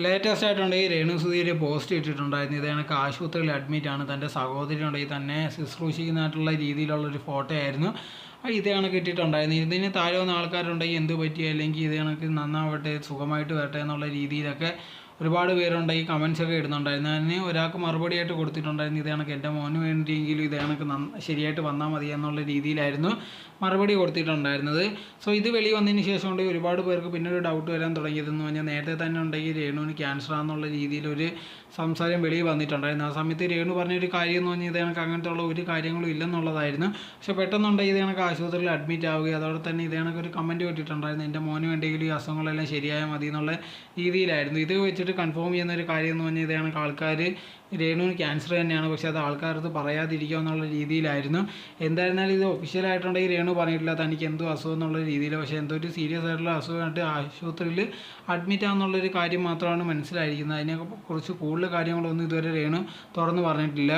Latest ആയിട്ടുണ്ടെങ്കിൽ Renu Sudheer post ഇട്ടിട്ടുണ്ടായിരുന്നു. ഇത് കണക്ക് ആശുപത്രിയിൽ അഡ്മിറ്റാണ്, തൻ്റെ സഹോദരി ഉണ്ടെങ്കിൽ തന്നെ ശുശ്രൂഷിക്കുന്നതായിട്ടുള്ള രീതിയിലുള്ളൊരു ഫോട്ടോ ആയിരുന്നു ഇത് കണക്ക് ഇട്ടിട്ടുണ്ടായിരുന്നു. ഇതിന് താഴെ വന്ന ആൾക്കാരുണ്ടെങ്കിൽ എന്ത് പറ്റി, അല്ലെങ്കിൽ ഇത് കണക്ക് നന്നാവട്ടെ, സുഖമായിട്ട് വരട്ടെ എന്നുള്ള രീതിയിലൊക്കെ ഒരുപാട് പേരുണ്ടെങ്കിൽ കമൻസ് ഒക്കെ ഇടുന്നുണ്ടായിരുന്നു. അതിന് ഒരാൾക്ക് മറുപടിയായിട്ട് കൊടുത്തിട്ടുണ്ടായിരുന്നു, ഇത് കണക്ക് എൻ്റെ മോന് വേണ്ടിയെങ്കിലും ഇത് കണക്ക് ശരിയായിട്ട് വന്നാൽ മതി എന്നുള്ള രീതിയിലായിരുന്നു മറുപടി കൊടുത്തിട്ടുണ്ടായിരുന്നത്. സോ ഇത് വെളി വന്നതിന് ശേഷം ഉണ്ടെങ്കിൽ ഒരുപാട് പേർക്ക് പിന്നെ ഒരു ഡൗട്ട് വരാൻ തുടങ്ങിയതെന്ന് പറഞ്ഞാൽ നേരത്തെ തന്നെ ഉണ്ടെങ്കിൽ രേണുവിന് ക്യാൻസർ ആണെന്നുള്ള രീതിയിലൊരു സംസാരം വെളിയിൽ വന്നിട്ടുണ്ടായിരുന്നു. ആ സമയത്ത് രേണു പറഞ്ഞൊരു കാര്യം എന്ന് പറഞ്ഞാൽ ഇത് കണക്ക് അങ്ങനത്തെ ഉള്ള ഒരു കാര്യങ്ങളും ഇല്ലെന്നുള്ളതായിരുന്നു. പക്ഷെ പെട്ടെന്നുണ്ടെങ്കിൽ ഇത് കണക്ക് ആശുപത്രിയിൽ അഡ്മിറ്റ് ആവുകയും അതോടെ തന്നെ ഇത് കണക്ക് ഒരു കമൻറ്റ് കിട്ടിയിട്ടുണ്ടായിരുന്നു, എൻ്റെ മോന് വേണ്ടിയെങ്കിലും ഈ അസുഖങ്ങളെല്ലാം ശരിയായാൽ മതി എന്നുള്ള രീതിയിലായിരുന്നു. ഇത് വെച്ചിട്ട് കൺഫേം ചെയ്യുന്ന ഒരു കാര്യം എന്ന് പറഞ്ഞാൽ ഇത് കണക്ക് ആൾക്കാർ രേണുവിന് ക്യാൻസർ തന്നെയാണ്, പക്ഷേ അത് ആൾക്കാരത് പറയാതിരിക്കുക എന്നുള്ള രീതിയിലായിരുന്നു. എന്തായിരുന്നാലും ഇത് ഒഫീഷ്യലായിട്ടുണ്ടെങ്കിൽ രേണു പറഞ്ഞിട്ടില്ല തനിക്ക് എന്തോ അസുഖം എന്നുള്ള രീതിയിൽ, പക്ഷേ എന്തോ ഒരു സീരിയസ് ആയിട്ടുള്ള അസുഖമായിട്ട് ആശുപത്രിയിൽ അഡ്മിറ്റ് ആണെന്നുള്ളൊരു കാര്യം മാത്രമാണ് മനസ്സിലായിരിക്കുന്നത്. അതിനെക്കുറിച്ച് കൂടുതൽ കാര്യങ്ങളൊന്നും ഇതുവരെ രേണു തുറന്നു പറഞ്ഞിട്ടില്ല.